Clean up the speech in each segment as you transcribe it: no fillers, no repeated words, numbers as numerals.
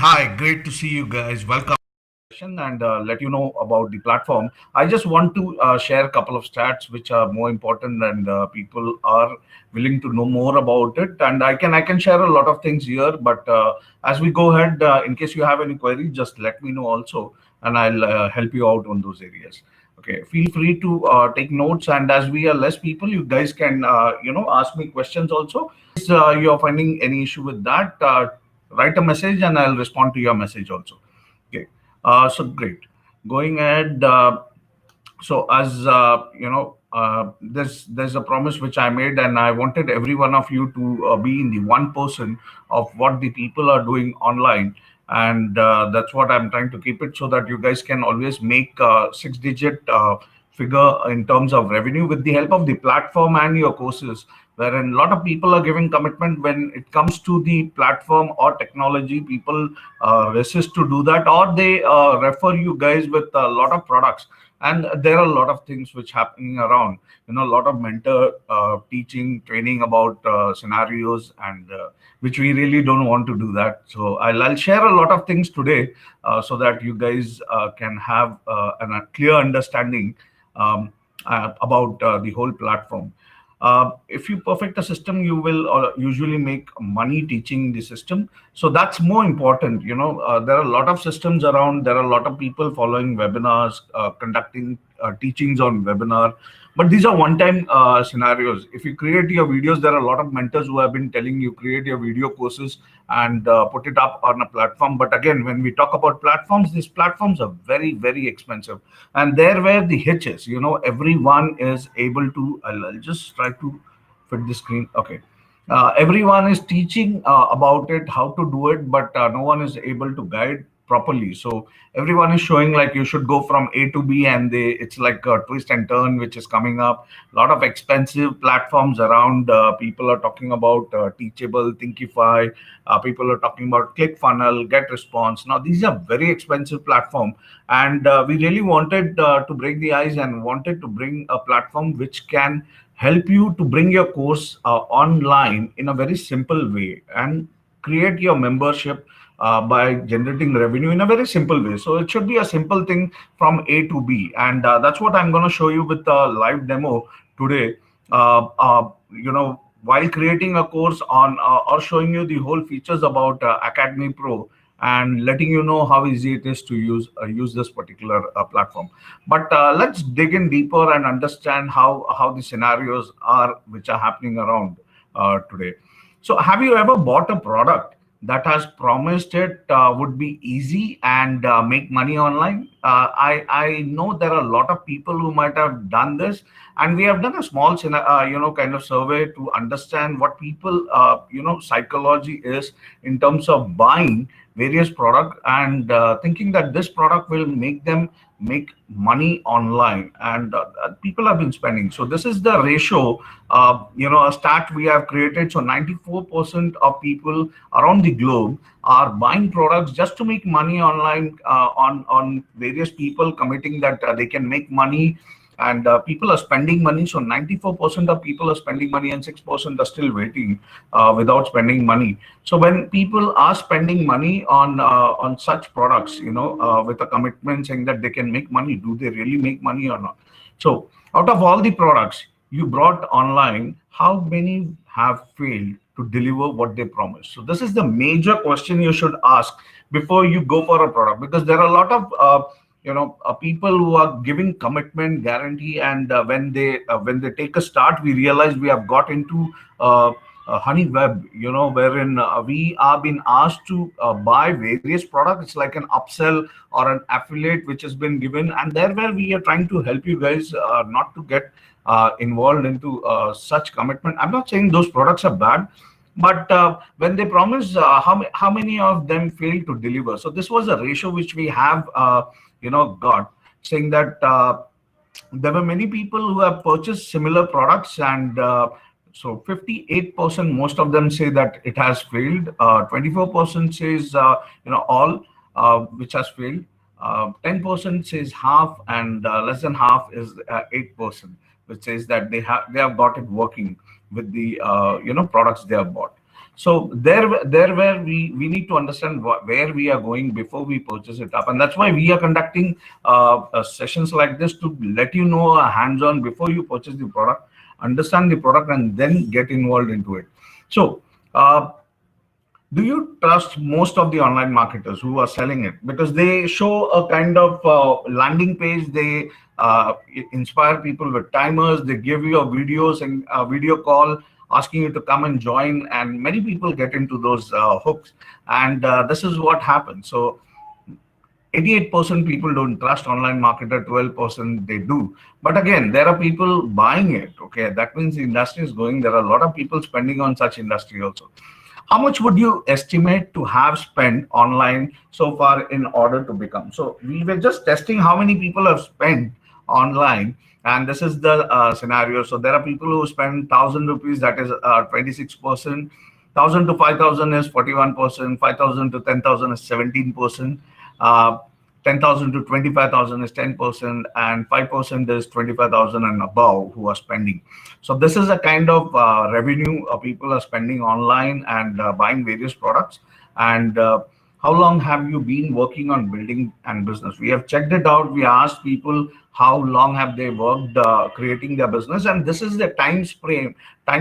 Hi, great to see you guys. Welcome and let you know about the platform. I just want to share a couple of stats which are more important and people are willing to know more about it. And I can share a lot of things here, but as we go ahead, in case you have any queries, just let me know also, and I'll help you out on those areas. Okay, feel free to take notes, and as we are less people, you guys can ask me questions also. You're finding any issue with that, write a message and I'll respond to your message also. Okay. So great. Going ahead. So as there's a promise which I made, and I wanted every one of you to be in the 1% of what the people are doing online, and that's what I'm trying to keep it so that you guys can always make 6-digit figure in terms of revenue with the help of the platform and your courses, wherein a lot of people are giving commitment when it comes to the platform or technology. People resist to do that, or they refer you guys with a lot of products, and there are a lot of things which happening around, a lot of mentor teaching training about scenarios, and which we really don't want to do that. So I'll share a lot of things today, so that you guys can have a clear understanding um, about the whole platform. If you perfect a system, you will usually make money teaching the system. So that's more important. There are a lot of systems around. There are a lot of people following webinars, conducting teachings on webinar. But these are one-time scenarios. If you create your videos, there are a lot of mentors who have been telling you create your video courses and put it up on a platform. But again, when we talk about platforms, these platforms are very, very expensive, and there where the hitch is. Everyone is able to. I'll just try to fit the screen. Okay. Everyone is teaching about it, how to do it, but no one is able to guide properly. So everyone is showing like you should go from A to B, and it's like a twist and turn which is coming up. A lot of expensive platforms around. People are talking about Teachable, Thinkify. People are talking about ClickFunnels, GetResponse. Now these are very expensive platform, and we really wanted to break the ice and wanted to bring a platform which can help you to bring your course online in a very simple way and create your membership by generating revenue in a very simple way. So it should be a simple thing from A to B, and that's what I'm going to show you with a live demo today. While creating a course on or showing you the whole features about Academy Pro, and letting you know how easy it is to use this particular platform. But let's dig in deeper and understand how the scenarios are which are happening around today. So have you ever bought a product that has promised it would be easy and make money online? I know there are a lot of people who might have done this, and we have done a small kind of survey to understand what people psychology is in terms of buying various product and thinking that this product will make them make money online, and people have been spending. So this is the ratio, a stat we have created. So 94% of people around the globe are buying products just to make money online, on various people committing that they can make money, and people are spending money. So 94% of people are spending money, and 6% are still waiting without spending money. So when people are spending money on such products, with a commitment saying that they can make money, do they really make money or not? So out of all the products you brought online, how many have failed to deliver what they promised? So this is the major question you should ask before you go for a product, because there are a lot of people who are giving commitment guarantee, and when they take a start, we realize we have got into honey web, wherein we are being asked to buy various products. It's like an upsell or an affiliate which has been given, and there where we are trying to help you guys not to get involved into such commitment. I'm not saying those products are bad, but when they promise, how many of them fail to deliver? So this was a ratio which we have got, saying that there were many people who have purchased similar products, and so 58%, most of them say that it has failed. 24% says all which has failed. 10% says half, and less than half is 8%, which says that they have got it working with the products they have bought. So there where we need to understand where we are going before we purchase it up, and that's why we are conducting sessions like this to let you know hands-on before you purchase the product, understand the product, and then get involved into it. So. Do you trust most of the online marketers who are selling it, because they show a kind of landing page, they inspire people with timers, they give you a videos and a video call asking you to come and join, and many people get into those hooks, and this is what happens. So 88% people don't trust online marketer, 12% they do. But again, there are people buying it. Okay, that means the industry is going. There are a lot of people spending on such industry also. How much would you estimate to have spent online so far in order to become? So we were just testing how many people have spent online, and this is the scenario. So there are people who spend 1,000 rupees, that is 26%. 1,000 to 5,000 is 41%. 5,000 to 10,000 is 17%. Uh, 10,000 to 25,000 is 10%, and 5% is 25,000 and above who are spending. So this is a kind of revenue people are spending online and buying various products. And how long have you been working on building and business? We have checked it out. We asked people how long have they worked creating their business, and this is the time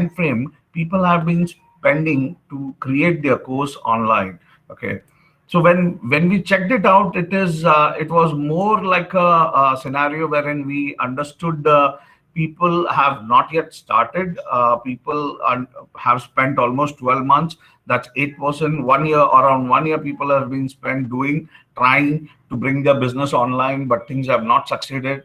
frame people have been spending to create their course online. Okay, so when we checked it out, it was more like a scenario wherein we understood people have not yet started. People have spent almost 12 months. That's 8%. 1 year, around 1 year, people have been spent trying to bring their business online, but things have not succeeded.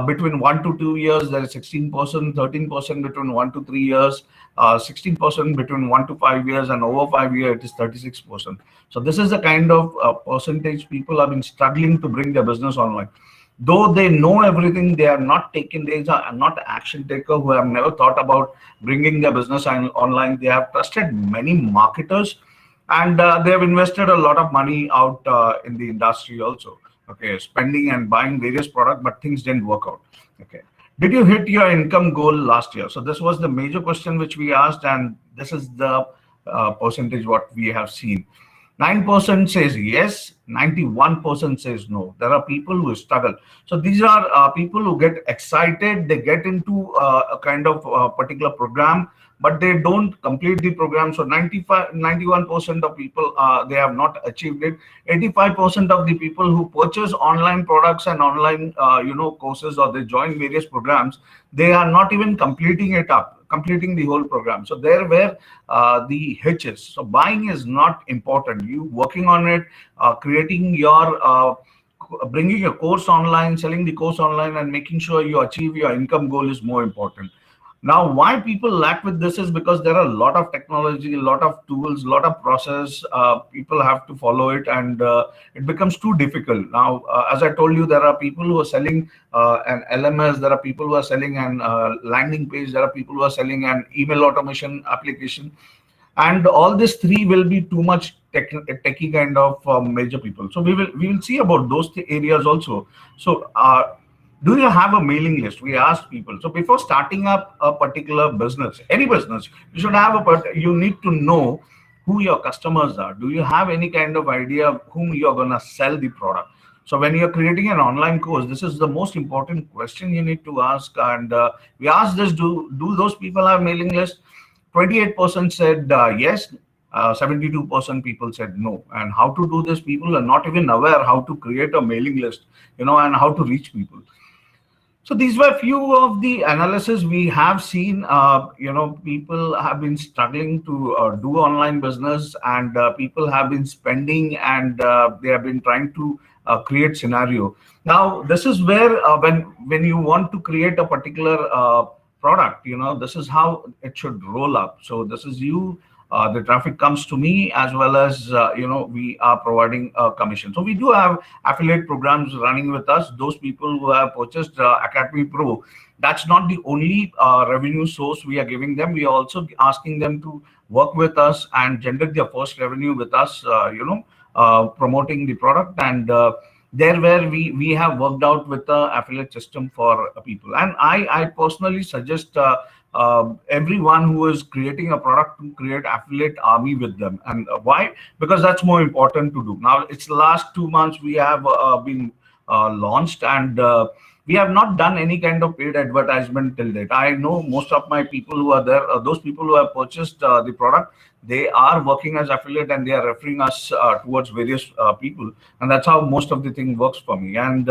Between 1 to 2 years, there is 16%, 13% between 1 to 3 years, 16% between 1 to 5 years, and over 5 years, it is 36%. So this is the kind of percentage people have been struggling to bring their business online. Though they know everything, they are not taking, they are not action taker who have never thought about bringing their business online. They have trusted many marketers, and they have invested a lot of money out in the industry also. Okay, spending and buying various products, but things didn't work out. Okay, did you hit your income goal last year? So this was the major question which we asked, and this is the percentage what we have seen. 9% says yes, 91% says no. There are people who struggle. So these are people who get excited, they get into a kind of particular program, but they don't complete the program. So 91% of people, they have not achieved it. 85% of the people who purchase online products and online courses, or they join various programs, they are not even completing the whole program. So there where the hitch is. So buying is not important. You working on it, creating your bringing your course online, selling the course online, and making sure you achieve your income goal is more important. Now, why people lack with this is because there are a lot of technology, a lot of tools, a lot of process. People have to follow it, and it becomes too difficult. Now, as I told you, there are people who are selling an LMS. There are people who are selling an landing page. There are people who are selling an email automation application, and all these three will be too much techie kind of major people. So we will see about those areas also. So. Do you have a mailing list? We asked people. So before starting up a particular business, any business, you should have you need to know who your customers are. Do you have any kind of idea of whom you're going to sell the product? So when you're creating an online course, this is the most important question you need to ask. And we asked this, do those people have mailing list? 28% said yes. 72% people said no. And how to do this? People are not even aware how to create a mailing list, and how to reach people. So these were few of the analysis we have seen. People have been struggling to do online business, and people have been spending, and they have been trying to create scenario. Now, this is where when you want to create a particular product, this is how it should roll up. So this is you. The traffic comes to me, as well as we are providing a commission. So we do have affiliate programs running with us. Those people who have purchased Academy Pro, that's not the only revenue source we are giving them. We are also asking them to work with us and generate their first revenue with us, promoting the product. And there where we have worked out with the affiliate system for people. And I personally suggest everyone who is creating a product to create affiliate army with them. And why? Because that's more important to do. Now it's last 2 months we have been launched, and we have not done any kind of paid advertisement till date. I know most of my people who are there, those people who have purchased the product, they are working as affiliate and they are referring us towards various people, and that's how most of the thing works for me. And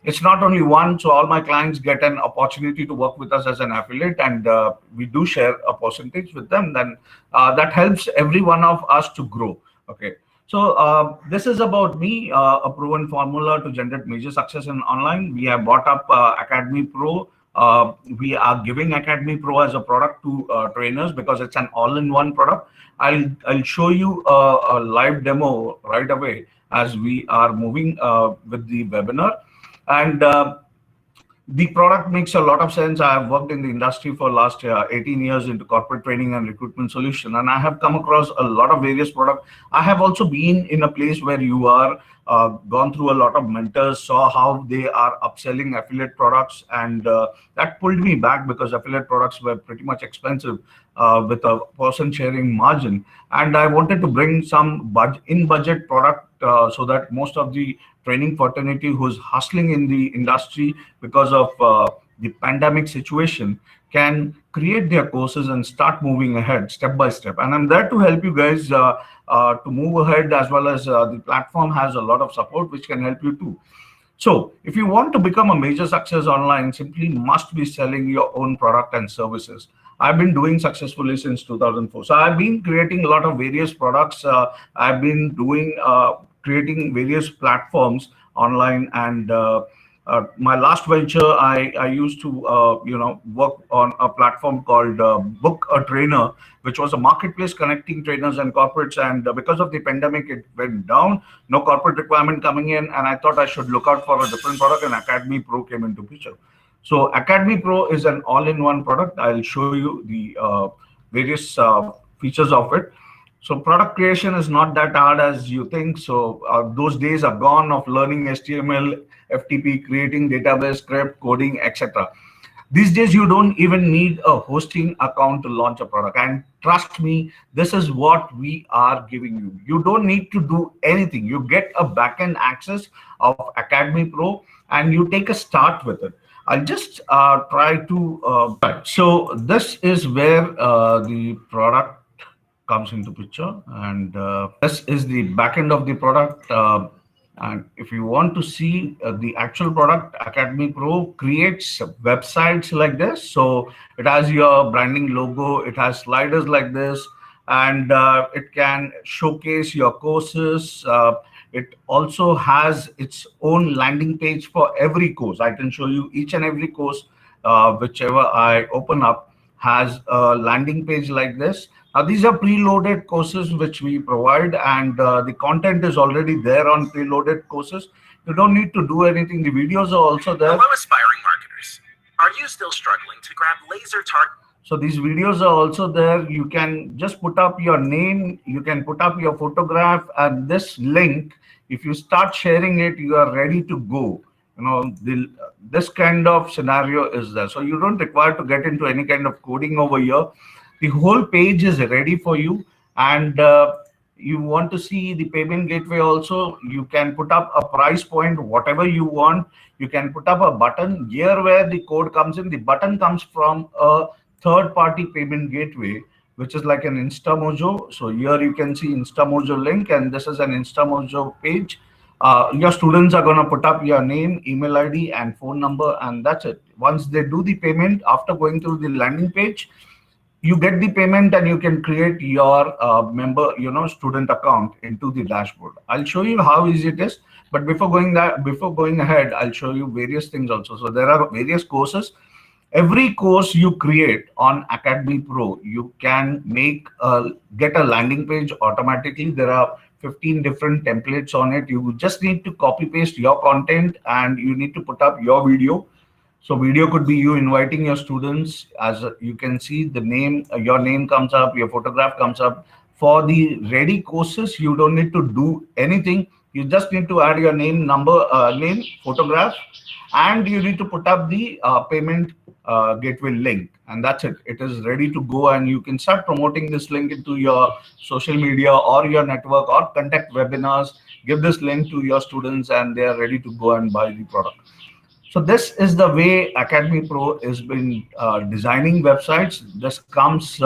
it's not only one, so all my clients get an opportunity to work with us as an affiliate, and we do share a percentage with them. Then that helps every one of us to grow. Okay. So this is about me, a proven formula to generate major success in online. We have bought up Academy Pro. We are giving Academy Pro as a product to trainers because it's an all-in-one product. I'll show you a live demo right away as we are moving with the webinar. And the product makes a lot of sense. I have worked in the industry for last 18 years into corporate training and recruitment solution, and I have come across a lot of various products. I have also been in a place where you are gone through a lot of mentors, saw how they are upselling affiliate products, and that pulled me back because affiliate products were pretty much expensive with a person sharing margin. And I wanted to bring some in-budget product so that most of the training fraternity who's hustling in the industry because of the pandemic situation can create their courses and start moving ahead step by step. And I'm there to help you guys to move ahead, as well as the platform has a lot of support which can help you too. So if you want to become a major success online, simply must be selling your own product and services. I've been doing successfully since 2004. So I've been creating a lot of various products. I've been doing creating various platforms online, and my last venture, I used to work on a platform called Book a Trainer, which was a marketplace connecting trainers and corporates. And because of the pandemic, it went down. No corporate requirement coming in, and I thought I should look out for a different product, and Academy Pro came into picture. So Academy Pro is an all-in-one product. I'll show you the various features of it. So product creation is not that hard as you think. So those days are gone of learning HTML, FTP, creating database script, coding, etc. These days, you don't even need a hosting account to launch a product. And trust me, this is what we are giving you. You don't need to do anything. You get a backend access of Academy Pro, and you take a start with it. I'll just try to. So this is where the product comes into picture, and this is the back end of the product. And if you want to see the actual product, Academy Pro creates websites like this. So it has your branding logo, it has sliders like this, and it can showcase your courses. It also has its own landing page for every course. I can show you each and every course, whichever I open up has a landing page like this. Now, these are preloaded courses which we provide, and the content is already there on preloaded courses. You don't need to do anything. The videos are also there. Hello, aspiring marketers. Are you still struggling to grab laser target? So these videos are also there. You can just put up your name, you can put up your photograph, and this link, if you start sharing it, you are ready to go. You know, this kind of scenario is there. So you don't require to get into any kind of coding over here. The whole page is ready for you, and you want to see the payment gateway also. You can put up a price point, whatever you want. You can put up a button here where the code comes in. The button comes from a third-party payment gateway, which is like an InstaMojo. So here you can see InstaMojo link, and this is an InstaMojo page. Your students are going to put up your name, email ID, and phone number, and that's it. Once they do the payment, after going through the landing page, you get the payment, and you can create your student account into the dashboard. I'll show you how easy it is. But before going ahead, I'll show you various things also. So there are various courses. Every course you create on Academy Pro, you can get a landing page automatically. There are 15 different templates on it. You just need to copy paste your content, and you need to put up your video. So video could be you inviting your students. As you can see, the name, your name comes up, your photograph comes up. For the ready courses, you don't need to do anything. You just need to add your name, number, name, photograph, and you need to put up the payment gateway link, and that's it. It is ready to go, and you can start promoting this link into your social media or your network or conduct webinars. Give this link to your students, and they are ready to go and buy the product. So this is the way Academy Pro has been designing websites. This comes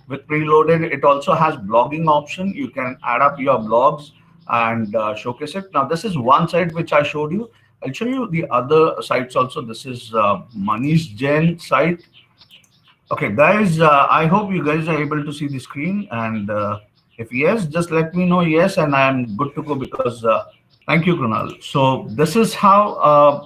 with preloaded. It also has blogging option. You can add up your blogs and showcase it. Now this is one site which I showed you. I'll show you the other sites also. This is Manish Jain site. Okay, guys, I hope you guys are able to see the screen, and if yes, just let me know yes, and I am good to go because thank you, Kunal. So this is how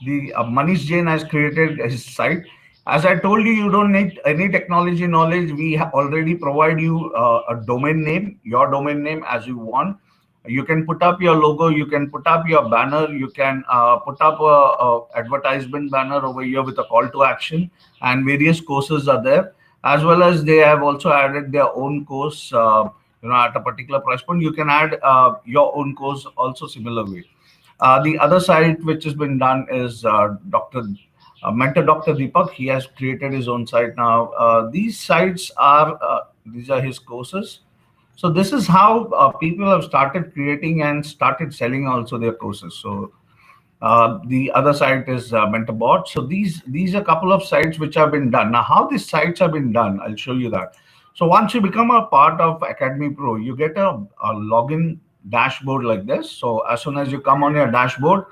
the Manish Jain has created his site. As I told you, you don't need any technology knowledge. We already provide you a domain name, your domain name as you want. You can put up your logo, you can put up your banner, you can put up a advertisement banner over here with a call to action, and various courses are there, as well as they have also added their own course. At a particular price point, you can add your own course also similar way. The other site which has been done is Mentor Dr. Deepak. He has created his own site now. These sites are these are his courses. So this is how people have started creating and started selling also their courses. So the other site is MentorBot. So these are a couple of sites which have been done. Now, how these sites have been done, I'll show you that. So once you become a part of Academy Pro, you get a login dashboard like this. So as soon as you come on your dashboard,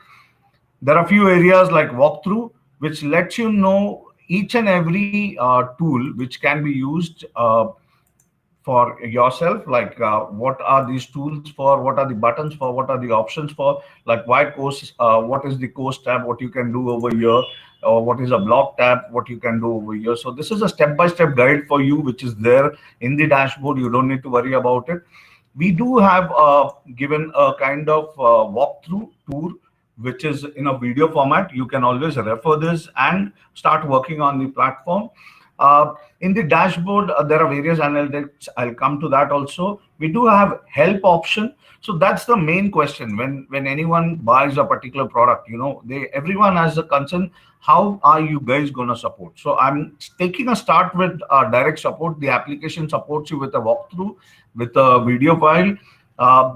there are a few areas like walkthrough, which lets you know each and every tool which can be used for yourself, like what are these tools for, what are the buttons for, what are the options for, like why course, what is the course tab, what you can do over here, or what is a blog tab, what you can do over here. So this is a step-by-step guide for you, which is there in the dashboard. You don't need to worry about it. We do have given a kind of walkthrough tour, which is in a video format. You can always refer this and start working on the platform. In the dashboard, there are various analytics. I'll come to that also. We do have help option. So that's the main question. When anyone buys a particular product, everyone has a concern. How are you guys going to support? So I'm taking a start with direct support. The application supports you with a walkthrough, with a video file.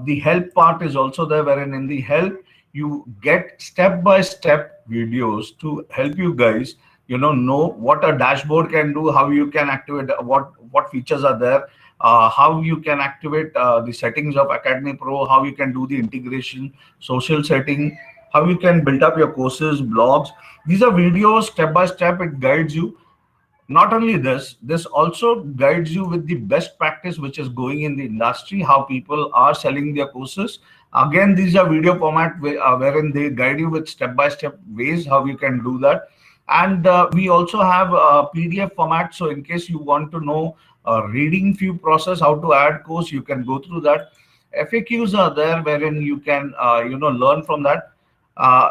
The help part is also there, wherein in the help, you get step-by-step videos to help you guys know what a dashboard can do, how you can activate, what features are there, how you can activate the settings of Academy Pro, how you can do the integration, social setting, how you can build up your courses, blogs. These are videos step by step. It guides you. Not only this also guides you with the best practice which is going in the industry, how people are selling their courses. Again, these are video format wherein they guide you with step-by-step ways how you can do that. And we also have a PDF format. So in case you want to know reading view process, how to add course, you can go through that. FAQs are there wherein you can learn from that.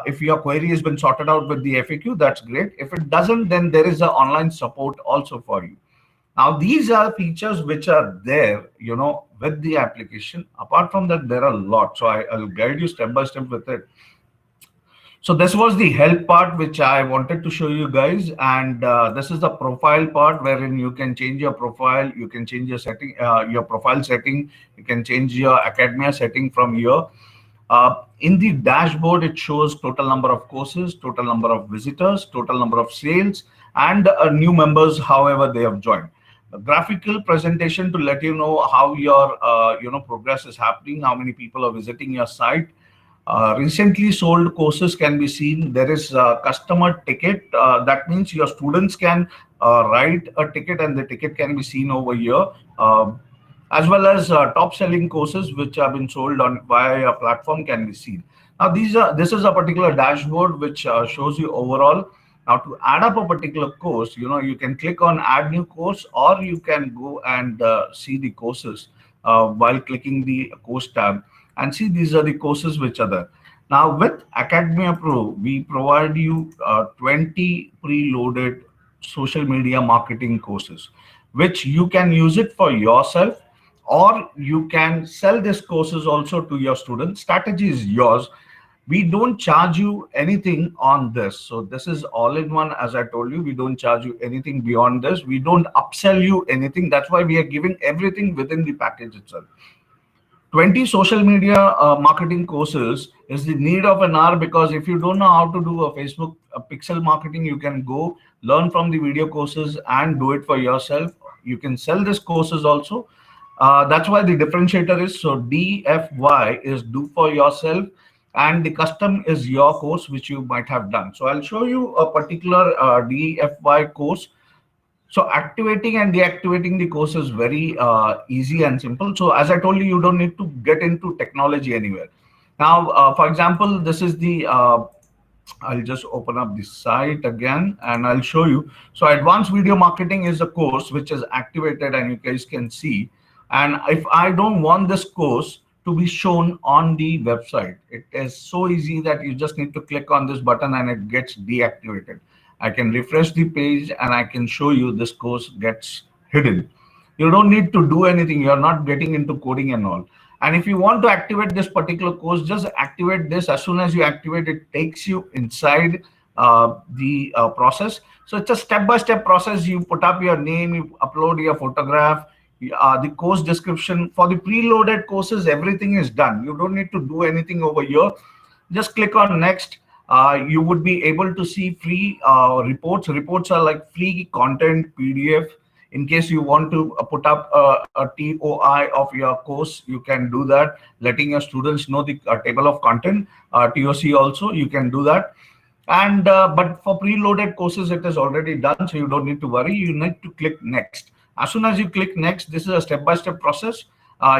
If your query has been sorted out with the FAQ, that's great. If it doesn't, then there is an online support also for you. Now, these are features which are there, with the application. Apart from that, there are a lot. So I'll guide you step by step with it. So this was the help part which I wanted to show you guys, and this is the profile part wherein you can change your profile, you can change your setting, your profile setting, you can change your academia setting from here. In the dashboard, it shows total number of courses, total number of visitors, total number of sales, and new members, however they have joined. A graphical presentation to let you know how your progress is happening, how many people are visiting your site. Recently sold courses can be seen. There is a customer ticket. That means your students can write a ticket and the ticket can be seen over here, as well as top selling courses which have been sold on via a platform can be seen. Now this is a particular dashboard which shows you overall. Now to add up a particular course, you can click on add new course, or you can go and see the courses while clicking the course tab. And see, these are the courses which are there. Now with Academia Pro, we provide you 20 preloaded social media marketing courses, which you can use it for yourself, or you can sell these courses also to your students. Strategy is yours. We don't charge you anything on this. So this is all in one. As I told you, we don't charge you anything beyond this. We don't upsell you anything. That's why we are giving everything within the package itself. 20 social media marketing courses is the need of an hour, because if you don't know how to do a Facebook pixel marketing, you can go learn from the video courses and do it for yourself. You can sell these courses also. That's why the differentiator is, so DFY is do for yourself, and the custom is your course which you might have done. So I'll show you a particular DFY course. So activating and deactivating the course is very easy and simple. So as I told you, you don't need to get into technology anywhere. Now, for example, this is the, I'll just open up the site again and I'll show you. So advanced video marketing is a course which is activated and you guys can see. And if I don't want this course to be shown on the website, it is so easy that you just need to click on this button and it gets deactivated. I can refresh the page and I can show you this course gets hidden. You don't need to do anything. You're not getting into coding and all. And if you want to activate this particular course, just activate this. As soon as you activate, it takes you inside the process. So it's a step-by-step process. You put up your name, you upload your photograph, the course description. For the preloaded courses, everything is done. You don't need to do anything over here. Just click on next. You would be able to see free reports. Reports are like free content PDF. In case you want to put up a TOI of your course, you can do that, letting your students know the table of content. TOC also, you can do that. And but for preloaded courses, it is already done, so you don't need to worry. You need to click next. As soon as you click next, this is a step-by-step process.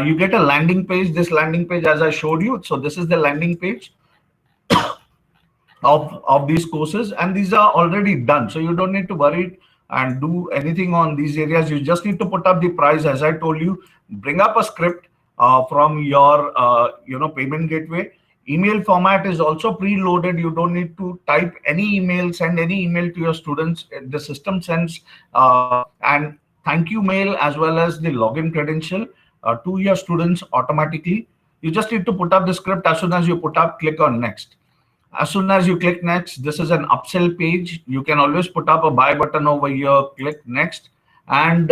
You get a landing page. This landing page, as I showed you, so this is the landing page of these courses, and these are already done, so you don't need to worry and do anything on these areas. You just need to put up the price, as I told you. Bring up a script from your payment gateway. Email format is also preloaded. You don't need to type any email, send any email to your students. The system sends and thank you mail as well as the login credential to your students automatically. You just need to put up the script. As soon as you put up, click on next. As soon as you click next, this is an upsell page. You can always put up a buy button over here, click next, and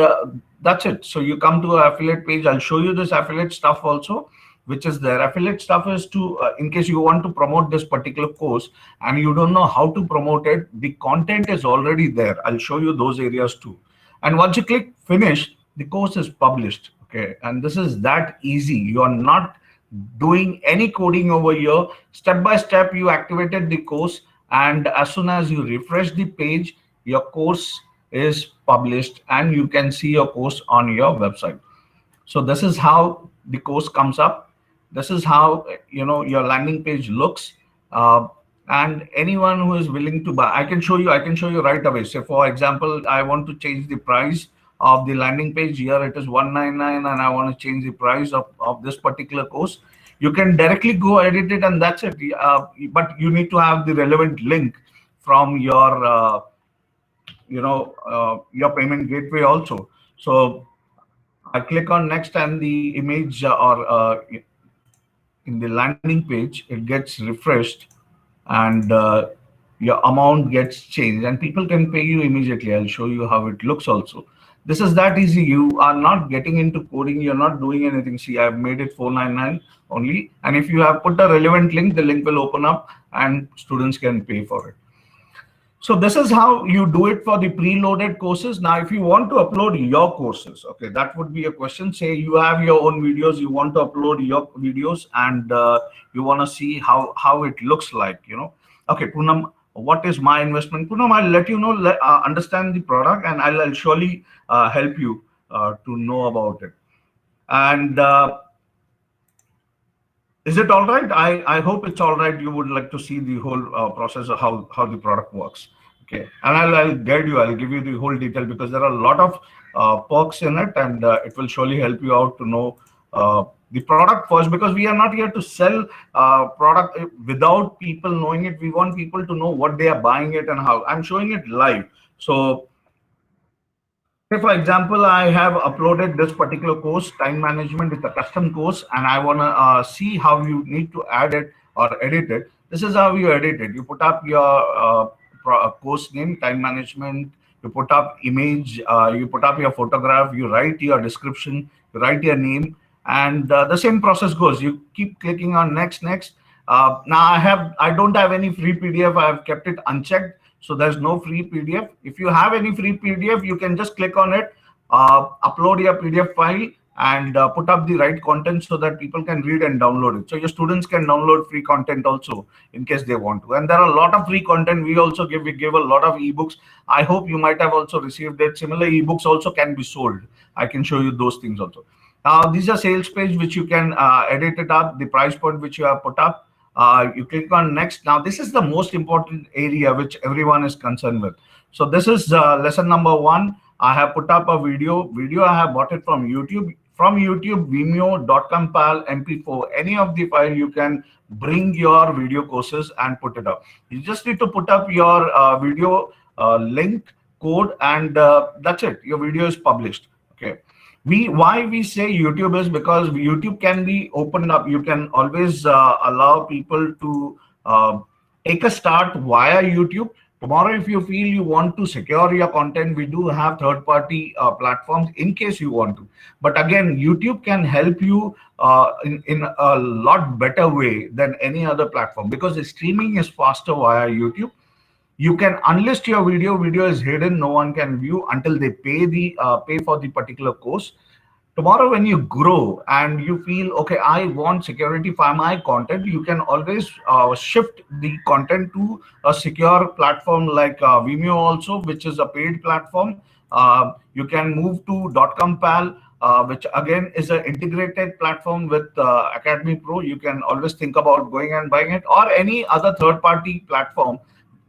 that's it. So you come to an affiliate page. I'll show you this affiliate stuff also, which is there. Affiliate stuff is to, in case you want to promote this particular course and you don't know how to promote it, the content is already there. I'll show you those areas too. And once you click finish, the course is published. Okay, and this is that easy. You are not doing any coding over here. Step by step, you activated the course, and as soon as you refresh the page, your course is published and you can see your course on your website. So this is how the course comes up. This is how your landing page looks. And anyone who is willing to buy, I can show you right away. So for example, I want to change the price of the landing page. Here it is 199 and I want to change the price of this particular course. You can directly go edit it and that's it. But you need to have the relevant link from your your payment gateway also. So I click on next and the image in the landing page, it gets refreshed and your amount gets changed and people can pay you immediately. I'll show you how it looks also. This is that easy. You are not getting into coding. You're not doing anything. See, I've made it 499 only. And if you have put a relevant link, the link will open up and students can pay for it. So this is how you do it for the preloaded courses. Now, if you want to upload your courses, okay, that would be a question. Say you have your own videos, you want to upload your videos and you want to see how it looks like, Okay, Poonam, what is my investment? Poonam, I'll let you know, understand the product and I'll surely help you to know about it. And is it all right? I hope it's all right. You would like to see the whole process of how the product works. Okay, and I'll guide you. I'll give you the whole detail because there are a lot of perks in it, and it will surely help you out to know the product first. Because we are not here to sell product without people knowing it. We want people to know what they are buying it and how. I'm showing it live. So Say, for example, I have uploaded this particular course, time management. It's a custom course, and I want to see how you need to add it or edit it. This is how you edit it. You put up your course name, time management. You put up image. You put up your photograph. You write your description. You write your name, and the same process goes. You keep clicking on next, next. Now I don't have any free PDF. I have kept it unchecked. So there's no free PDF. If you have any free PDF, you can just click on it, upload your PDF file, and put up the right content so that people can read and download it. So your students can download free content also in case they want to. And there are a lot of free content. We give a lot of ebooks. I hope you might have also received it. Similar ebooks also can be sold. I can show you those things also. Now these are sales page which you can edit it up, the price point which you have put up. You click on next. Now this is the most important area which everyone is concerned with. So this is lesson number 1. I have put up a video. I have bought it from YouTube. From YouTube, Vimeo, .compal, MP4, any of the file you can bring your video courses and put it up. You just need to put up your video link, code, and that's it. Your video is published. Okay. Why we say YouTube is because YouTube can be opened up. You can always allow people to take a start via YouTube. Tomorrow, if you feel you want to secure your content, we do have third-party platforms in case you want to. But again, YouTube can help you in a lot better way than any other platform because the streaming is faster via YouTube. You can unlist your video is hidden, no one can view until they pay for the particular course. Tomorrow when you grow and you feel okay, I want security for my content, you can always shift the content to a secure platform like Vimeo also, which is a paid platform. You can move to .compal, which again is an integrated platform with Academy Pro. You can always think about going and buying it, or any other third-party platform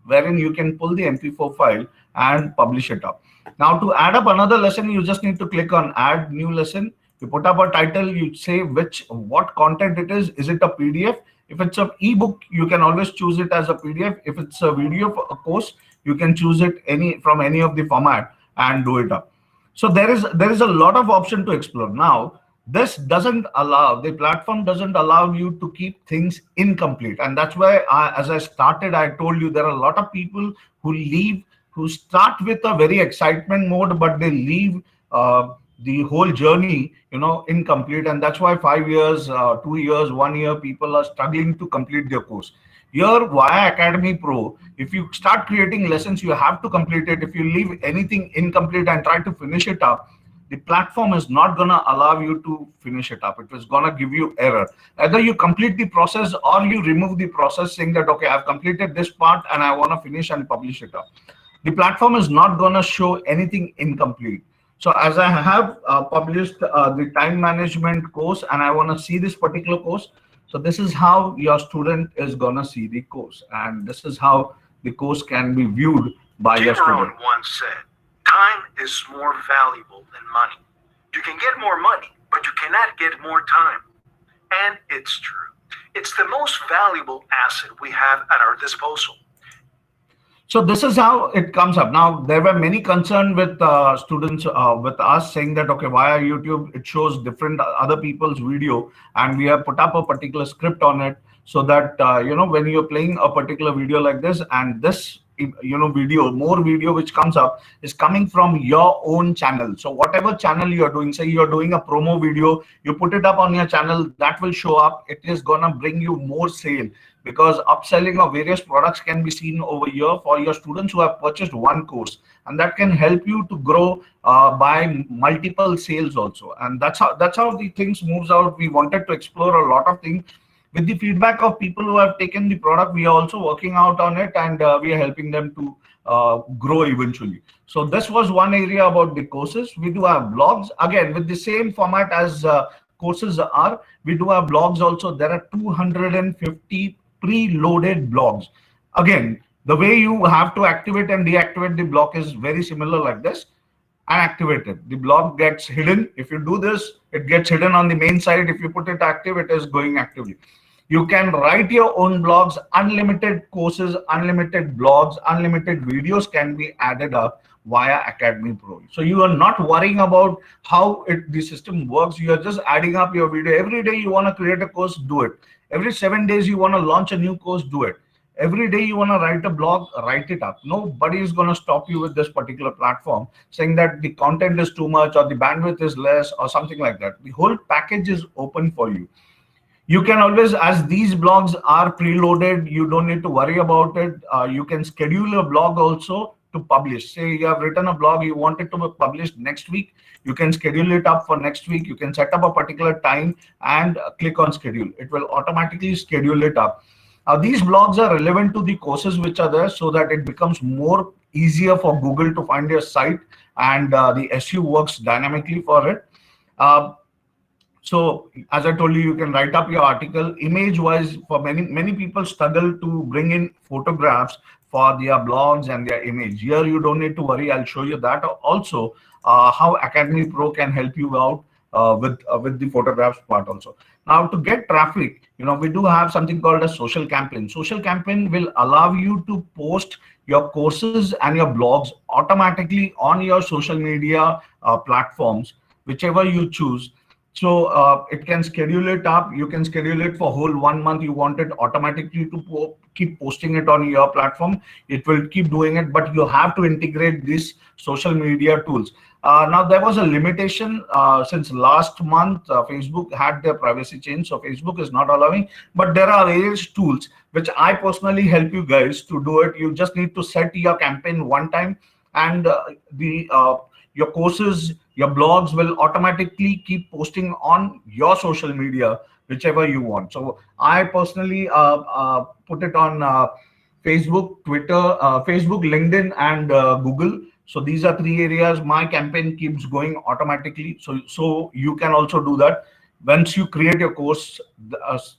wherein you can pull the MP4 file and publish it up. Now to add up another lesson, you just need to click on add new lesson. You put up a title, you say what content it is. Is it a PDF? If it's an ebook, you can always choose it as a PDF. If it's a video for a course, you can choose it from any of the format and do it up. So there is a lot of option to explore. Now, this doesn't allow, the platform doesn't allow you to keep things incomplete. And that's why as I started, I told you there are a lot of people who start with a very excitement mode, but they leave the whole journey, incomplete. And that's why 5 years, 2 years, 1 year, people are struggling to complete their course. Here via Academy Pro, if you start creating lessons, you have to complete it. If you leave anything incomplete and try to finish it up, the platform is not going to allow you to finish it up. It is going to give you error. Either you complete the process or you remove the process saying that, okay, I've completed this part and I want to finish and publish it up. The platform is not going to show anything incomplete. So as I have published the time management course and I want to see this particular course, so this is how your student is going to see the course. And this is how the course can be viewed by your student. Cicerone once said, time is more valuable than money. You can get more money, but you cannot get more time. And it's true. It's the most valuable asset we have at our disposal. So this is how it comes up. Now, there were many concerns with students with us saying that, okay, via YouTube, it shows different other people's video, and we have put up a particular script on it so that, when you're playing a particular video like this, and this more video which comes up is coming from your own channel. So whatever channel you're doing, say you're doing a promo video, you put it up on your channel, that will show up. It is gonna bring you more sale because upselling of various products can be seen over here for your students who have purchased one course, and that can help you to grow by multiple sales also. And that's how the things moves out. We wanted to explore a lot of things. With the feedback of people who have taken the product, we are also working out on it, and we are helping them to grow eventually. So this was one area about the courses. We do have blogs, again, with the same format as courses are. We do have blogs also. There are 250 preloaded blogs. Again, the way you have to activate and deactivate the blog is very similar like this. And activate it. The blog gets hidden. If you do this, it gets hidden on the main side. If you put it active, it is going actively. You can write your own blogs, unlimited courses, unlimited blogs, unlimited videos can be added up via Academy Pro. So you are not worrying about how the system works. You are just adding up your video. Every day you want to create a course, do it. Every 7 days you want to launch a new course, do it. Every day you want to write a blog, write it up. Nobody is going to stop you with this particular platform saying that the content is too much or the bandwidth is less or something like that. The whole package is open for you. You can always, as these blogs are preloaded, you don't need to worry about it. You can schedule a blog also to publish. Say you have written a blog, you want it to be published next week, you can schedule it up for next week. You can set up a particular time and click on schedule. It will automatically schedule it up. These blogs are relevant to the courses which are there, so that it becomes more easier for Google to find your site, and the SEO works dynamically for it. So as I told you, you can write up your article. Image wise, for many people struggle to bring in photographs for their blogs and their image. Here you don't need to worry. I'll show you that also, how Academy Pro can help you out with the photographs part also. Now, to get traffic, we do have something called a social campaign. Social campaign will allow you to post your courses and your blogs automatically on your social media platforms, whichever you choose. So it can schedule it up. You can schedule it for whole 1 month. You want it automatically to keep posting it on your platform. It will keep doing it, but you have to integrate these social media tools. Now, there was a limitation since last month. Facebook had their privacy change, so Facebook is not allowing. But there are various tools which I personally help you guys to do it. You just need to set your campaign one time, and your courses, your blogs will automatically keep posting on your social media, whichever you want. So I personally put it on Facebook, Twitter, Facebook, LinkedIn, and Google. So these are 3 areas. My campaign keeps going automatically. So you can also do that. Once you create your course,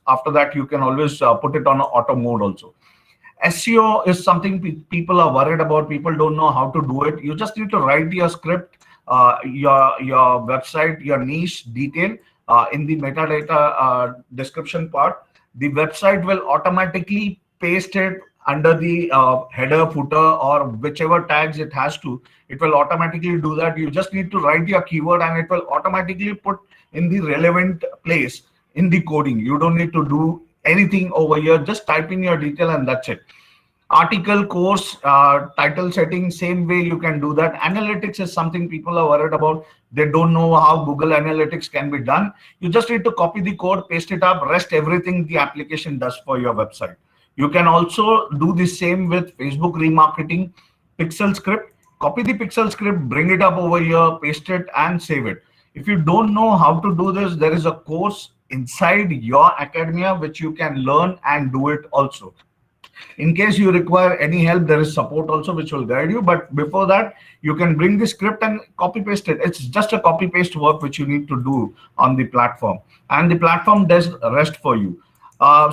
after that, you can always put it on auto mode also. SEO is something people are worried about. People don't know how to do it. You just need to write your script, your website, your niche detail in the metadata description part. The website will automatically paste it under the header, footer, or whichever tags it has to. It will automatically do that. You just need to write your keyword, and it will automatically put in the relevant place in the coding. You don't need to do anything over here. Just type in your detail and that's it. Article, course, title setting, same way you can do that. Analytics is something people are worried about. They don't know how Google Analytics can be done. You just need to copy the code, paste it up, rest everything the application does for your website. You can also do the same with Facebook remarketing, Pixel script. Copy the Pixel script, bring it up over here, paste it, and save it. If you don't know how to do this, there is a course inside your academia which you can learn and do it also. In case you require any help, there is support also which will guide you. But before that, you can bring the script and copy paste it. It's just a copy paste work which you need to do on the platform, and the platform does rest for you.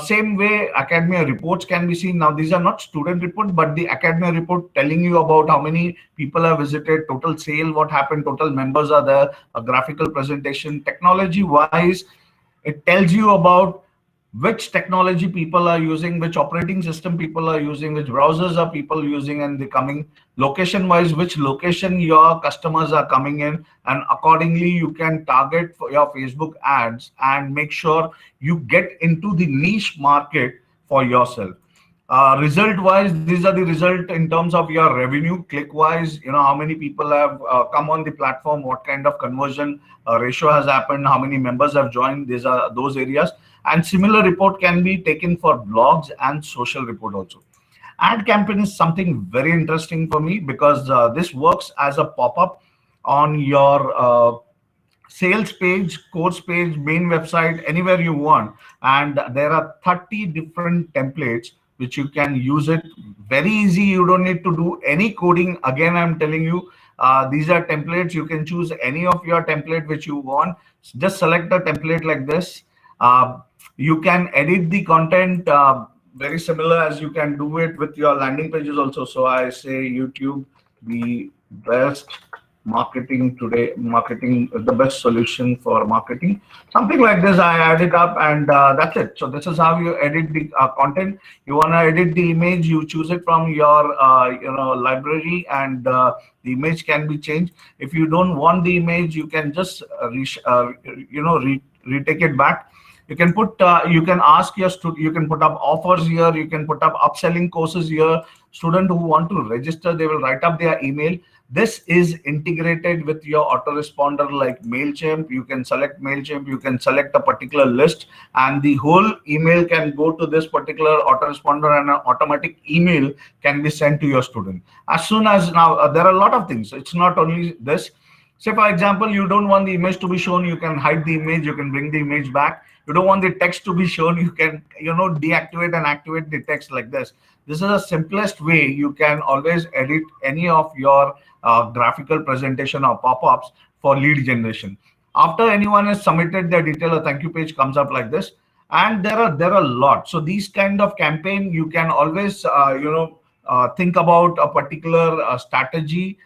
Same way, academia reports can be seen. Now, these are not student report, but the academia report telling you about how many people have visited, total sale, what happened, total members are there, a graphical presentation. Technology wise, it tells you about which technology people are using, which operating system people are using, which browsers are people using, and the coming location wise, which location your customers are coming in, and accordingly you can target for your Facebook ads and make sure you get into the niche market for yourself. Result wise, these are the result in terms of your revenue. Click wise, how many people have come on the platform, what kind of conversion ratio has happened, how many members have joined. These are those areas. And similar report can be taken for blogs and social report also. Ad campaign is something very interesting for me, because this works as a pop-up on your sales page, course page, main website, anywhere you want. And there are 30 different templates which you can use it. Very easy. You don't need to do any coding. Again, I'm telling you, these are templates. You can choose any of your template which you want. Just select a template like this. You can edit the content very similar as you can do it with your landing pages also. So I say YouTube, the best marketing today, marketing the best solution for marketing, something like this. I add it up, and that's it. So this is how you edit the content. You want to edit the image, you choose it from your library, and the image can be changed. If you don't want the image, you can just retake it back. You can put you can ask your student, you can put up offers here, you can put up upselling courses here. Student who want to register, they will write up their email. This is integrated with your autoresponder like MailChimp. You can select MailChimp, you can select a particular list, and the whole email can go to this particular autoresponder, and an automatic email can be sent to your student. As soon as now, there are a lot of things. It's not only this. Say, for example, you don't want the image to be shown, you can hide the image, you can bring the image back. You don't want the text to be shown, you can, deactivate and activate the text like this. This is the simplest way you can always edit any of your graphical presentation or pop-ups for lead generation. After anyone has submitted their detail, a thank you page comes up like this. And there are a lot. So these kind of campaign, you can always, think about a particular strategy,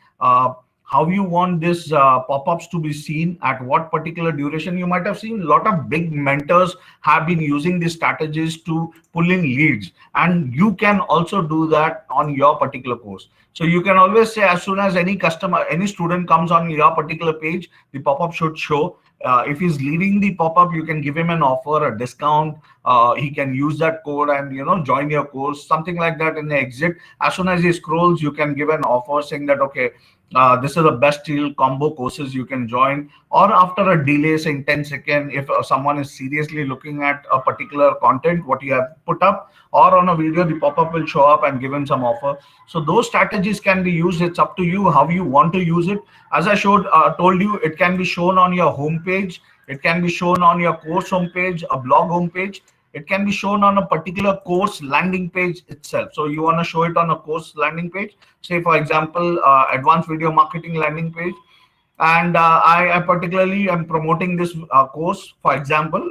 how you want this pop-ups to be seen, at what particular duration. You might have seen a lot of big mentors have been using these strategies to pull in leads, and you can also do that on your particular course. So you can always say, as soon as any student comes on your particular page, the pop-up should show. If he's leaving the pop-up, you can give him an offer, a discount. He can use that code and join your course, something like that. In the exit, as soon as he scrolls, you can give an offer saying that, okay, this is the best deal combo courses you can join. Or after a delay saying 10 seconds, if someone is seriously looking at a particular content what you have put up, or on a video, the pop-up will show up and give him some offer. So those strategies can be used. It's up to you how you want to use it. As I told you, it can be shown on your home page, it can be shown on your course homepage, a blog homepage. It can be shown on a particular course landing page itself. So you want to show it on a course landing page, say for example, advanced video marketing landing page. And I particularly am promoting this course, for example,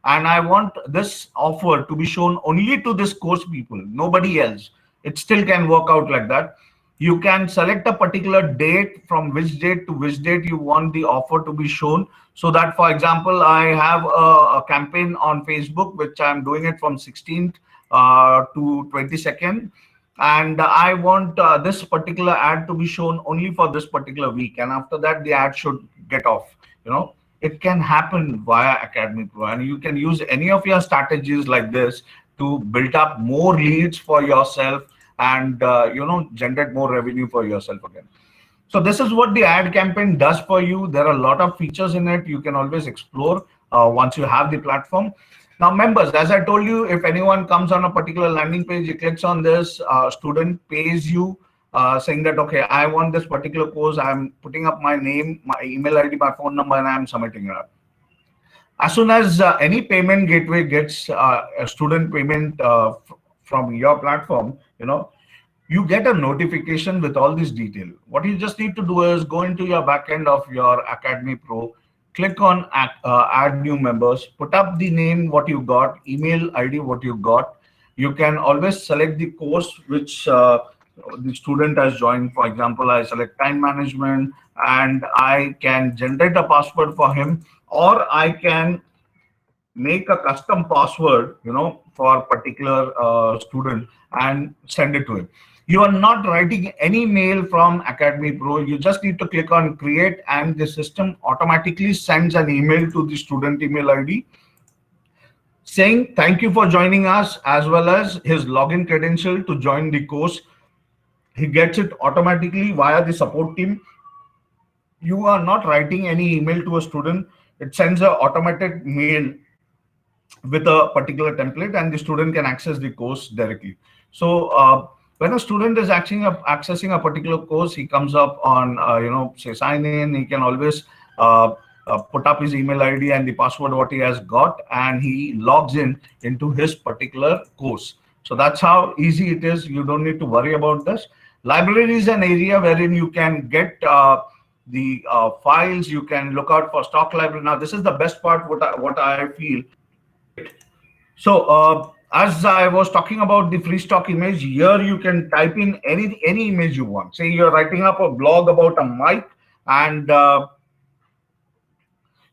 and I want this offer to be shown only to this course people, nobody else. It still can work out like that. You can select a particular date, from which date to which date you want the offer to be shown. So that, for example, I have a campaign on Facebook, which I'm doing it from 16th to 22nd. And I want this particular ad to be shown only for this particular week. And after that, the ad should get off. It can happen via Academy Pro. And you can use any of your strategies like this to build up more leads for yourself, and generate more revenue for yourself again. So this is what the ad campaign does for you. There are a lot of features in it. You can always explore once you have the platform. Now, members, as I told you, if anyone comes on a particular landing page, he clicks on this, student pays you, saying that, okay, I want this particular course. I'm putting up my name, my email ID, my phone number, and I'm submitting it up. As soon as any payment gateway gets a student payment from your platform, you get a notification with all this detail. What you just need to do is go into your backend of your Academy Pro, click on add new members, put up the name what you got, email ID what you got. You can always select the course which the student has joined. For example, I select time management, and I can generate a password for him, or I can make a custom password for a particular student and send it to him. You are not writing any mail from Academy Pro. You just need to click on create, and the system automatically sends an email to the student email ID saying thank you for joining us, as well as his login credential to join the course. He gets it automatically via the support team. You are not writing any email to a student. It sends an automated mail with a particular template, and the student can access the course directly. So when a student is accessing a particular course, he comes up on say sign in. He can always put up his email ID and the password what he has got, and he logs in into his particular course. So that's how easy it is. You don't need to worry about this. Library is an area wherein you can get the files. You can look out for stock library. Now, this is the best part, what I feel. So as I was talking about the free stock image, here you can type in any image you want. Say you're writing up a blog about a mic, And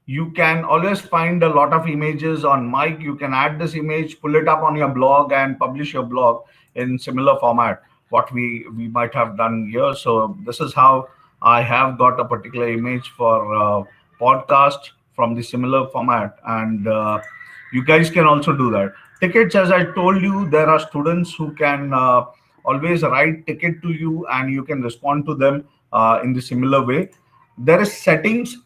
you can always find a lot of images on Mic. You can add this image, pull it up on your blog, and publish your blog in similar format what we might have done here. So this is how I have got a particular image for podcast from the similar format. And you guys can also do that. Tickets, as I told you, there are students who can always write ticket to you, and you can respond to them in the similar way. There is settings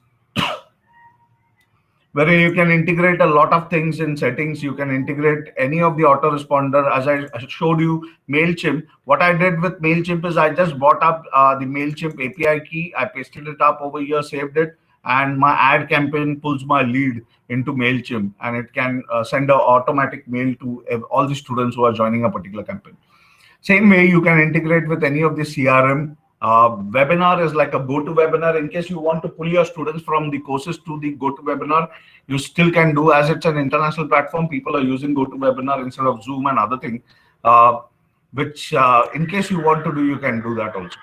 wherein you can integrate a lot of things in settings. You can integrate any of the autoresponder. As I showed you, MailChimp. What I did with MailChimp is I just brought up the MailChimp API key. I pasted it up over here, saved it, and my ad campaign pulls my lead into MailChimp, and it can send an automatic mail to all the students who are joining a particular campaign. Same way, you can integrate with any of the CRM. Webinar is like a GoToWebinar. In case you want to pull your students from the courses to the GoToWebinar, you still can do. As it's an international platform, people are using GoToWebinar instead of Zoom and other things, which in case you want to do, you can do that also.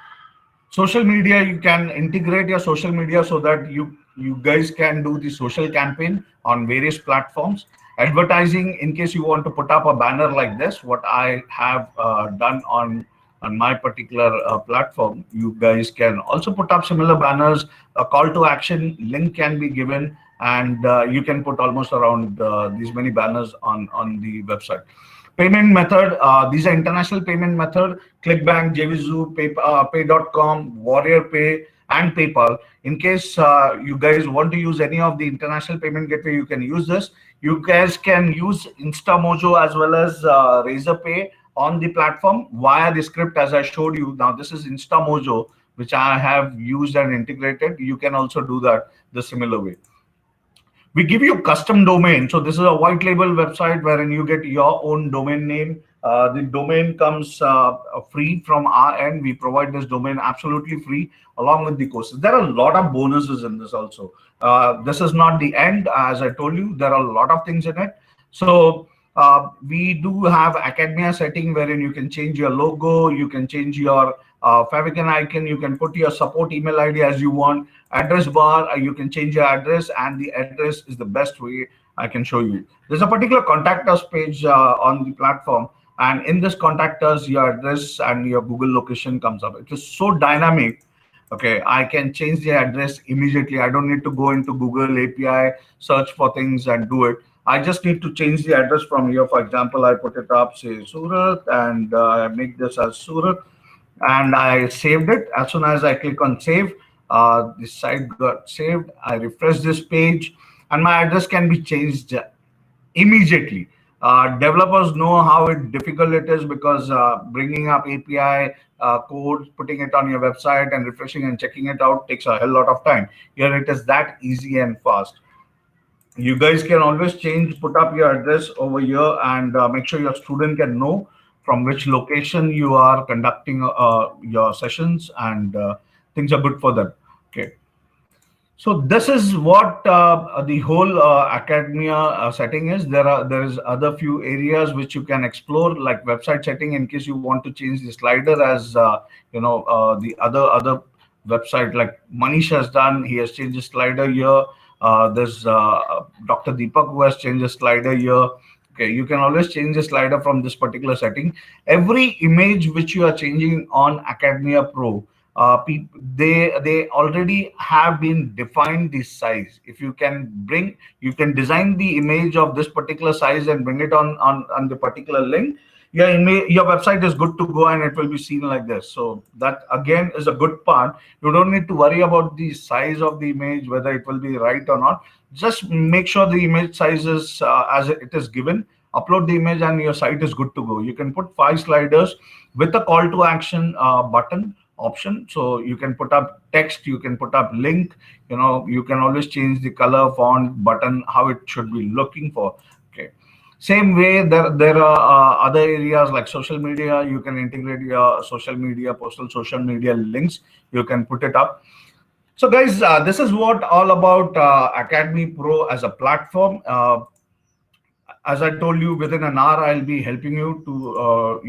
Social media, you can integrate your social media so that you guys can do the social campaign on various platforms. Advertising, in case you want to put up a banner like this, what I have done on my particular platform, you guys can also put up similar banners. A call to action link can be given, and you can put almost around these many banners on the website. Payment method, these are international payment method: ClickBank, JVZoo, Pay.com, WarriorPay, and PayPal. In case you guys want to use any of the international payment gateway, you can use this. You guys can use InstaMojo as well as Razorpay on the platform via the script as I showed you. Now this is InstaMojo, which I have used and integrated. You can also do that the similar way. We give you custom domain. So this is a white label website wherein you get your own domain name. The domain comes free from our end. We provide this domain absolutely free along with the courses. There are a lot of bonuses in this also. This is not the end. As I told you, there are a lot of things in it. So we do have Academia setting wherein you can change your logo, you can change your favicon icon, you can put your support email ID as you want. Address bar, you can change your address, and the address is the best way I can show you. There's a particular contact us page on the platform, and in this contact us, your address and your Google location comes up. It is so dynamic. Okay, I can change the address immediately. I don't need to go into Google API, search for things and do it. I just need to change the address from here. For example, I put it up, say Surat, and I make this as Surat, and I saved it. As soon as I click on save, this site got saved. I refresh this page, and my address can be changed immediately. Developers know how difficult it is, because bringing up API code, putting it on your website, and refreshing and checking it out takes a hell lot of time. Here it is that easy and fast. You guys can always put up your address over here, and make sure your student can know from which location you are conducting your sessions, and things are good for them. Okay. So this is what the whole Academia setting is. There is other few areas which you can explore, like website setting, in case you want to change the slider, as the other website like Manish has done. He has changed the slider here. There's Dr. Deepak who has changed the slider here. Okay, you can always change the slider from this particular setting. Every image which you are changing on Academia Pro, they already have been defined the size. If you can design the image of this particular size and bring it on the particular link, your website is good to go, and it will be seen like this. So that again is a good part. You don't need to worry about the size of the image, whether it will be right or not. Just make sure the image size is as it is given. Upload the image, and your site is good to go. You can put 5 sliders with a call to action button option. So you can put up text, you can put up link, you can always change the color, font, button, how it should be looking for. Okay. Same way, there are other areas like social media. You can integrate your social media, postal social media links. You can put it up. So guys, this is what all about Academy Pro as a platform. As I told you, within an hour, I'll be helping you to,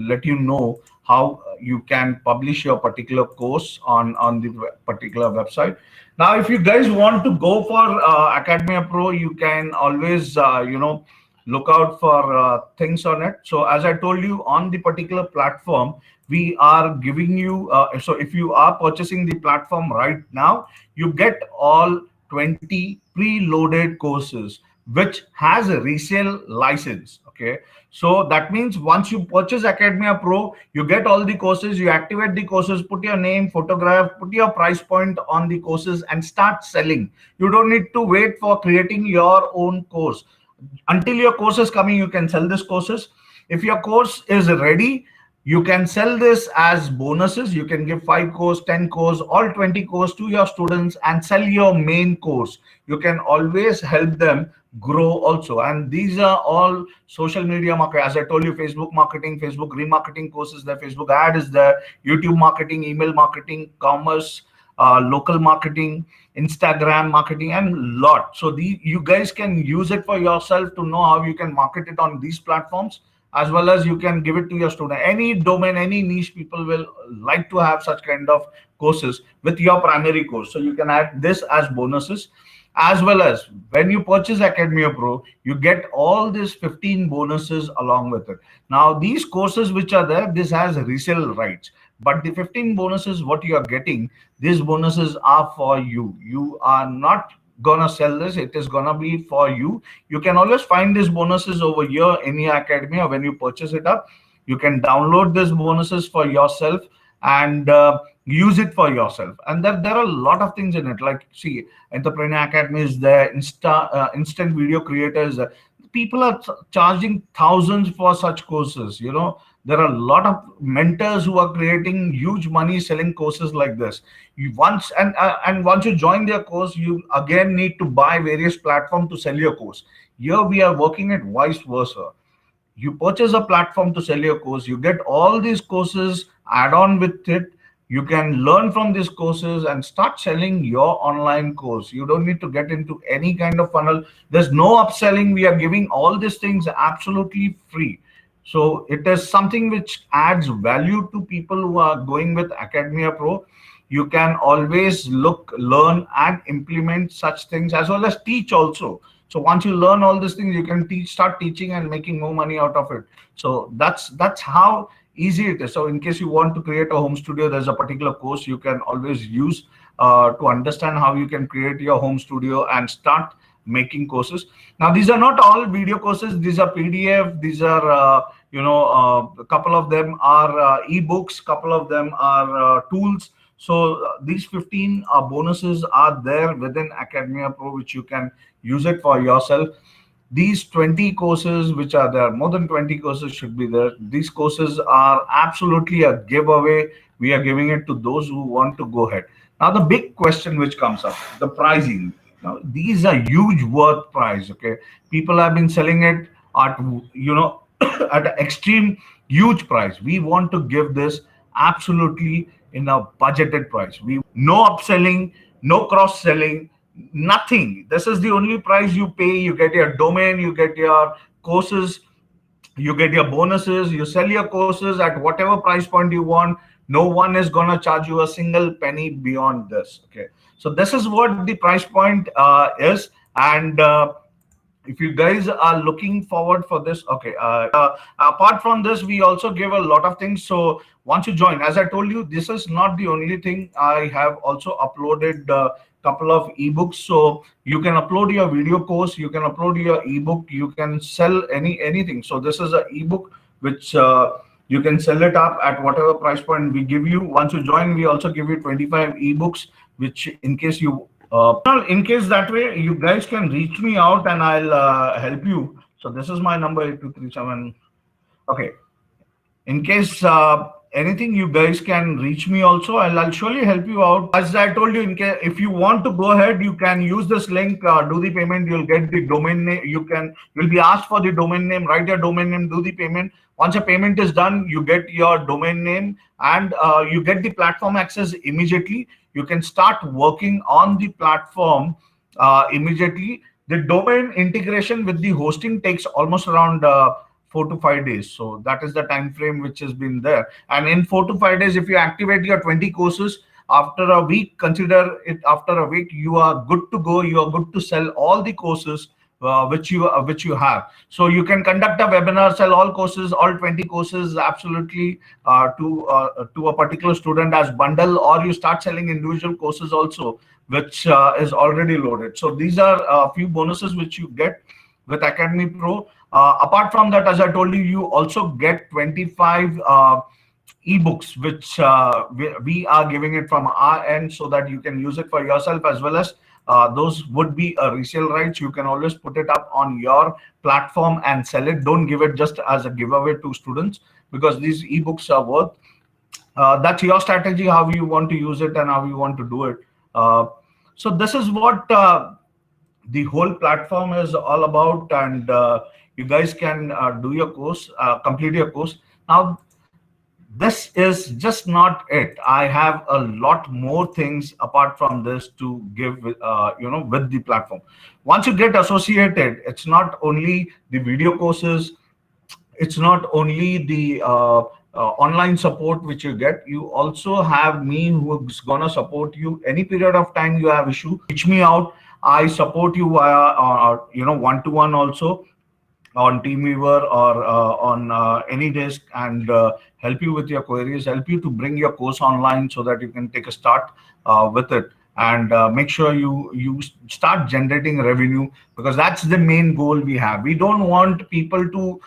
let you know how you can publish your particular course on the particular website. Now, if you guys want to go for Academia Pro, you can always look out for things on it. So as I told you, on the particular platform, we are giving you, so if you are purchasing the platform right now, you get all 20 preloaded courses, which has a resale license. Okay. So that means once you purchase Academia Pro, you get all the courses, you activate the courses, put your name, photograph, put your price point on the courses and start selling. You don't need to wait for creating your own course. Until your course is coming, you can sell these courses. If your course is ready, you can sell this as bonuses. You can give 5 course, 10 course, all 20 course to your students and sell your main course. You can always help them grow also. And these are all social media marketing. As I told you, Facebook marketing, Facebook remarketing courses there, Facebook ad is there, YouTube marketing, email marketing, commerce, local marketing, Instagram marketing, and lot. So you guys can use it for yourself to know how you can market it on these platforms, as well as you can give it to your student. Any domain, any niche, people will like to have such kind of courses with your primary course. So you can add this as bonuses, as well as when you purchase Academia Pro, you get all these 15 bonuses along with it. Now, these courses which are there, this has resale rights. But the 15 bonuses, what you are getting, these bonuses are for you. You are not gonna sell this, it is gonna be for you. You can always find these bonuses over here in your Academia. When you purchase it up, you can download these bonuses for yourself and use it for yourself. And there are a lot of things in it, like see, Entrepreneur Academy is there, instant video creators. People are charging thousands for such courses. There are a lot of mentors who are creating huge money selling courses like this. Once you join their course, you again need to buy various platforms to sell your course. Here we are working at vice versa. You purchase a platform to sell your course, you get all these courses, add on with it. You can learn from these courses and start selling your online course. You don't need to get into any kind of funnel. There's no upselling. We are giving all these things absolutely free. So it is something which adds value to people who are going with Academia Pro. You can always look, learn, and implement such things, as well as teach also. So once you learn all these things, you can start teaching and making more money out of it. So that's how easy it is. So in case you want to create a home studio, there's a particular course you can always use to understand how you can create your home studio and start making courses. Now, these are not all video courses. These are PDF. These are, a couple of them are ebooks. Couple of them are tools. So these 15 bonuses are there within Academia Pro, which you can use it for yourself. These 20 courses which are there, more than 20 courses should be there. These courses are absolutely a giveaway. We are giving it to those who want to go ahead. Now, the big question which comes up, the pricing. Now, these are huge worth price. Okay, people have been selling it at at an extreme huge price. We want to give this absolutely in a budgeted price. No upselling, no cross selling, nothing. This is the only price you pay. You get your domain, you get your courses, you get your bonuses, you sell your courses at whatever price point you want. No one is gonna charge you a single penny beyond this. Okay, so this is what the price point is. And if you guys are looking forward for this, okay, apart from this, we also give a lot of things. So once you join, as I told you, this is not the only thing. I have also uploaded couple of ebooks. So you can upload your video course, you can upload your ebook, you can sell anything. So this is an ebook which you can sell it up at whatever price point we give you. Once you join, we also give you 25 ebooks, which in case that way you guys can reach me out and I'll help you. So this is my number, 8237. Okay, in case anything, you guys can reach me also. I'll surely help you out. As I told you, if you want to go ahead, you can use this link, do the payment. You'll get the domain name. You'll be asked for the domain name. Write your domain name, do the payment. Once a payment is done, you get your domain name and you get the platform access immediately. You can start working on the platform immediately. The domain integration with the hosting takes almost around 4 to 5 days. So that is the time frame which has been there. And in 4 to 5 days, if you activate your 20 courses, after a week, consider it after a week, you are good to go. You are good to sell all the courses which you have. So you can conduct a webinar, sell all courses, all 20 courses, absolutely, to a particular student as bundle, or you start selling individual courses also, which is already loaded. So these are a few bonuses which you get with Academy Pro. Apart from that, as I told you, you also get 25 ebooks, which we are giving it from our end, so that you can use it for yourself, as well as those would be resale rights. You can always put it up on your platform and sell it. Don't give it just as a giveaway to students, because these ebooks are worth. That's your strategy, how you want to use it and how you want to do it. So this is what the whole platform is all about, and you guys can do your course, complete your course. Now, this is just not it. I have a lot more things apart from this to give with the platform. Once you get associated, it's not only the video courses, it's not only the online support which you get. You also have me, who's gonna support you any period of time you have issue. Reach me out. I support you via one-to-one also, on Teamweaver or on AnyDesk, and help you with your queries, help you to bring your course online so that you can take a start with it, and make sure you start generating revenue, because that's the main goal we have. We don't want people to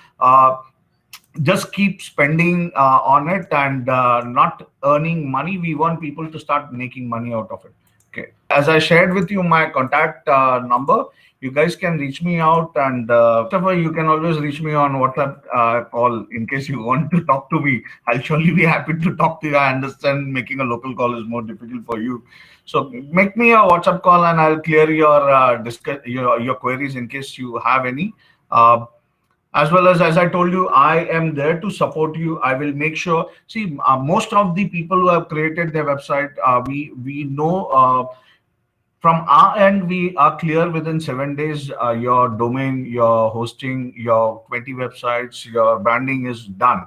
just keep spending on it and not earning money. We want people to start making money out of it. Okay. As I shared with you my contact number, you guys can reach me out, and you can always reach me on WhatsApp call in case you want to talk to me. I'll surely be happy to talk to you. I understand making a local call is more difficult for you. So make me a WhatsApp call and I'll clear your queries in case you have any. As well as I told you, I am there to support you. I will make sure. See, most of the people who have created their website, we know from our end, we are clear within 7 days. Your domain, your hosting, your 20 websites, your branding is done.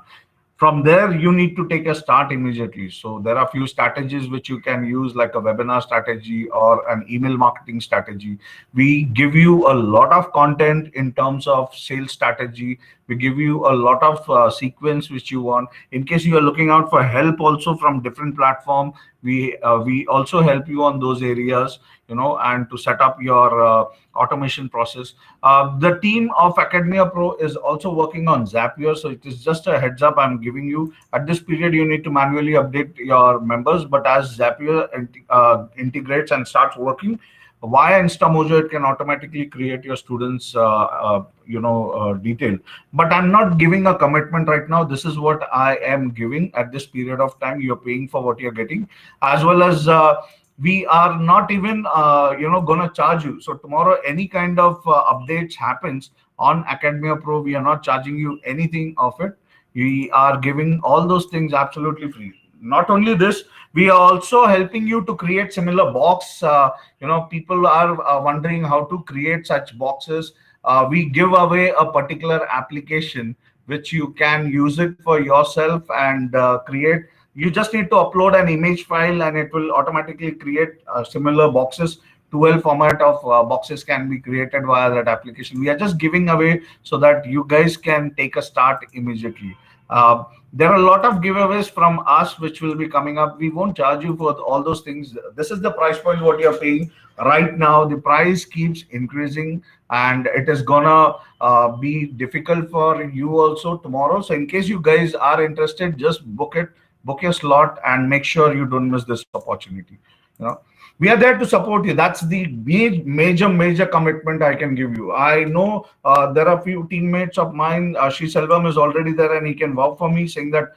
From there, you need to take a start immediately. So there are a few strategies which you can use, like a webinar strategy or an email marketing strategy. We give you a lot of content in terms of sales strategy. We give you a lot of sequence which you want. In case you are looking out for help also from different platform, we also help you on those areas, and to set up your automation process. The team of Academia Pro is also working on Zapier, so it is just a heads up I'm giving you. At this period, you need to manually update your members, but as Zapier integrates and starts working via InstaMojo, it can automatically create your students detail. But I'm not giving a commitment right now. This is what I am giving at this period of time. You're paying for what you're getting, as well as we are not even gonna charge you. So tomorrow, any kind of updates happens on Academia Pro, we are not charging you anything of it. We are giving all those things absolutely free. Not only this, we are also helping you to create similar box. People are wondering how to create such boxes. We give away a particular application which you can use it for yourself and create. You just need to upload an image file and it will automatically create similar boxes. 12 format of boxes can be created via that application. We are just giving away so that you guys can take a start immediately. There are a lot of giveaways from us which will be coming up. We won't charge you for all those things. This is the price point what you're paying right now. The price keeps increasing and it is gonna be difficult for you also tomorrow. So in case you guys are interested, just book it, book your slot, and make sure you don't miss this opportunity. We are there to support you. That's the major commitment I can give you. I know there are a few teammates of mine. Sri Selvam is already there and he can vouch for me, saying that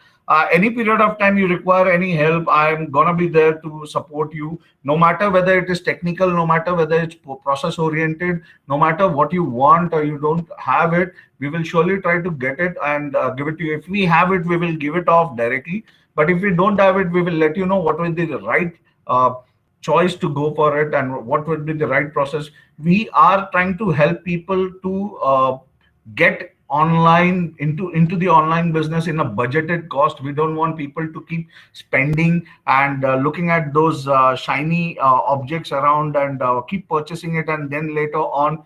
any period of time you require any help, I'm gonna be there to support you. No matter whether it is technical, no matter whether it's process oriented, no matter what you want or you don't have it, we will surely try to get it and give it to you. If we have it, we will give it off directly. But if we don't have it, we will let you know what will be the right choice to go for it and what would be the right process. We are trying to help people to get online into the online business in a budgeted cost. We don't want people to keep spending and looking at those shiny objects around and keep purchasing it, and then later on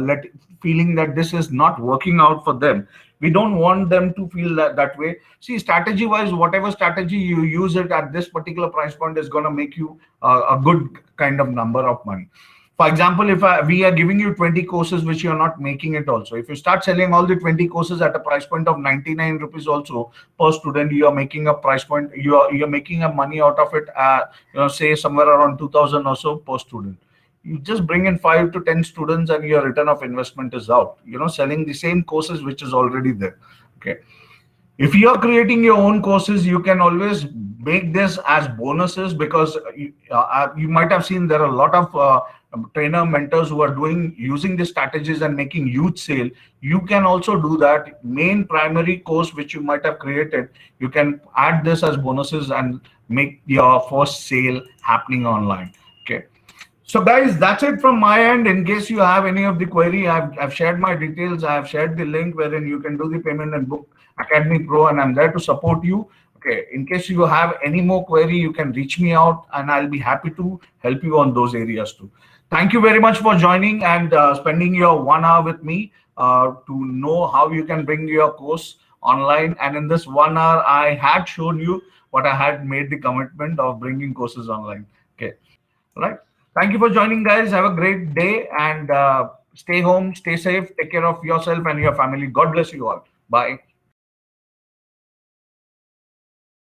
let feeling that this is not working out for them. We don't want them to feel that way. See, strategy wise, whatever strategy you use it at this particular price point is going to make you a good kind of number of money. For example, if we are giving you 20 courses which you are not making it also, if you start selling all the 20 courses at a price point of 99 rupees also per student, you are making a price point, you're making a money out of it, say somewhere around 2000 or so per student. You just bring in 5 to 10 students and your return of investment is out, selling the same courses which is already there. Okay. If you are creating your own courses, you can always make this as bonuses, because you might have seen there are a lot of trainer mentors who are using these strategies and making huge sale. You can also do that. Main primary course which you might have created, you can add this as bonuses and make your first sale happening online. Okay. So guys, that's it from my end. In case you have any of the query, I've shared my details. I have shared the link wherein you can do the payment and book Academy Pro, and I'm there to support you. Okay. In case you have any more query, you can reach me out and I'll be happy to help you on those areas too. Thank you very much for joining and spending your 1 hour with me to know how you can bring your course online. And in this 1 hour, I had shown you what I had made the commitment of bringing courses online. Okay. All right. Thank you for joining, guys. Have a great day and stay home, stay safe, take care of yourself and your family. God bless you all. Bye.